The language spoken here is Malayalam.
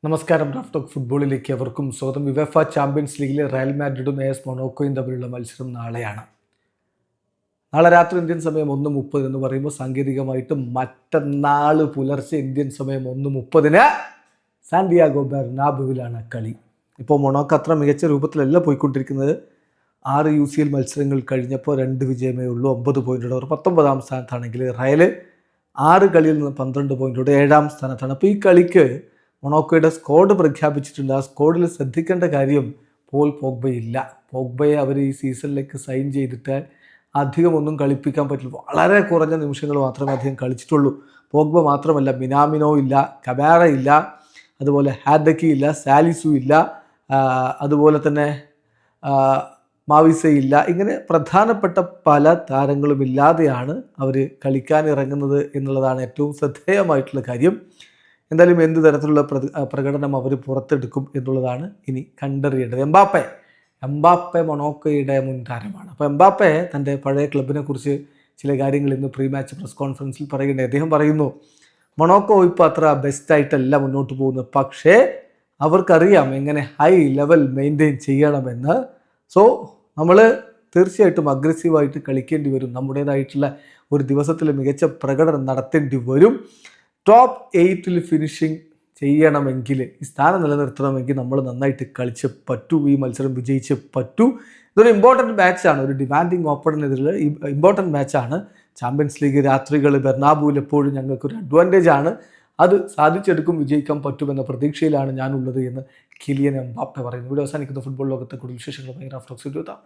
നമസ്കാരം. റാഫ് ടോക്ക് ഫുട്ബോളിലേക്ക് അവർക്കും സ്വാഗതം. യുവേഫ ചാമ്പ്യൻസ് ലീഗിലെ റയൽ മാഡ്രിഡും എസ് മൊണോക്കോയും തമ്മിലുള്ള മത്സരം നാളെയാണ്. നാളെ രാത്രി ഇന്ത്യൻ സമയം 1:30 എന്ന് പറയുമ്പോൾ സാങ്കേതികമായിട്ട് മറ്റന്നാൾ പുലർച്ചെ ഇന്ത്യൻ സമയം 1:30 സാന്റിയാഗോ ബെർണാബുവിലാണ് കളി. ഇപ്പോൾ മൊണോക്കോ അത്ര മികച്ച രൂപത്തിലല്ല പോയിക്കൊണ്ടിരിക്കുന്നത്. 6 UCL മത്സരങ്ങൾ കഴിഞ്ഞപ്പോൾ 2 വിജയമേ ഉള്ളൂ, 9 പോയിന്റോടെ അവർ 19ാം സ്ഥാനത്താണെങ്കിൽ റയൽ 6 കളിയിൽ നിന്ന് 12 പോയിന്റോടെ 7ാം സ്ഥാനത്താണ്. അപ്പോൾ ഈ കളിക്ക് മൊണോക്കോയുടെ സ്ക്വാഡ് പ്രഖ്യാപിച്ചിട്ടുണ്ട്. ആ സ്ക്വാഡിൽ ശ്രദ്ധിക്കേണ്ട കാര്യം പോൾ പോഗ്ബയില്ല. പോഗ്ബയെ അവർ ഈ സീസണിലേക്ക് സൈൻ ചെയ്തിട്ട് അധികമൊന്നും കളിപ്പിക്കാൻ പറ്റില്ല. വളരെ കുറഞ്ഞ നിമിഷങ്ങൾ മാത്രമേ അദ്ദേഹം കളിച്ചിട്ടുള്ളൂ. പോഗ്ബ മാത്രമല്ല, മിനാമിനോ ഇല്ല, കബാറ ഇല്ല, അതുപോലെ ഹാദക്കി ഇല്ല, സാലിസു ഇല്ല, അതുപോലെ തന്നെ മാവിസ ഇല്ല. ഇങ്ങനെ പ്രധാനപ്പെട്ട പല താരങ്ങളും ഇല്ലാതെയാണ് അവർ കളിക്കാൻ ഇറങ്ങുന്നത് എന്നുള്ളതാണ് ഏറ്റവും ശ്രദ്ധേയമായിട്ടുള്ള കാര്യം. എന്തായാലും എന്ത് തരത്തിലുള്ള പ്രകടനം അവർ പുറത്തെടുക്കും എന്നുള്ളതാണ് ഇനി കണ്ടറിയേണ്ടത്. എംബാപ്പെ മൊണോക്കോയുടെ മുൻതാരമാണ്. അപ്പോൾ എംബാപ്പെ തൻ്റെ പഴയ ക്ലബിനെ കുറിച്ച് ചില കാര്യങ്ങൾ ഇന്ന് പ്രീ മാച്ച് പ്രസ് കോൺഫറൻസിൽ പറയുന്നുണ്ട്. അദ്ദേഹം പറയുന്നു, മൊണോക്കോ ഇപ്പോൾ അത്ര ബെസ്റ്റായിട്ടല്ല മുന്നോട്ട് പോകുന്നത്, പക്ഷേ അവർക്കറിയാം എങ്ങനെ ഹൈ ലെവൽ മെയിൻറ്റെയിൻ ചെയ്യണമെന്ന്. സോ നമ്മൾ തീർച്ചയായിട്ടും അഗ്രസീവായിട്ട് കളിക്കേണ്ടി വരും. നമ്മുടേതായിട്ടുള്ള ഒരു ദിവസത്തിൽ മികച്ച പ്രകടനം നടത്തേണ്ടി വരും. ടോപ്പ് 8 ഫിനിഷിങ് ചെയ്യണമെങ്കിൽ, ഈ സ്ഥാനം നിലനിർത്തണമെങ്കിൽ നമ്മൾ നന്നായിട്ട് കളിച്ച് പറ്റൂ, ഈ മത്സരം വിജയിച്ച് പറ്റൂ. ഇതൊരു ഇമ്പോർട്ടൻറ്റ് മാച്ചാണ്, ഒരു ഡിമാൻഡിങ് ഓപ്പണിനെതിരെ ഇമ്പോർട്ടൻറ്റ് മാച്ചാണ്. ചാമ്പ്യൻസ് ലീഗ് രാത്രികൾ ബെർണാബുവിൽ എപ്പോഴും ഞങ്ങൾക്കൊരു അഡ്വാൻറ്റേജ് ആണ്. അത് സാധിച്ചെടുക്കും, വിജയിക്കാൻ പറ്റുമെന്ന പ്രതീക്ഷയിലാണ് ഞാനുള്ളത് എന്ന് കിലിയൻ എംബാപ്പെ പറയുന്നു. ഇവിടെ അവസാനിക്കുന്ന ഫുട്ബോൾ ലോകത്തെ കൂടുതൽ വിശേഷങ്ങളുമായി റാഫ് ടോക്സ് എത്താം.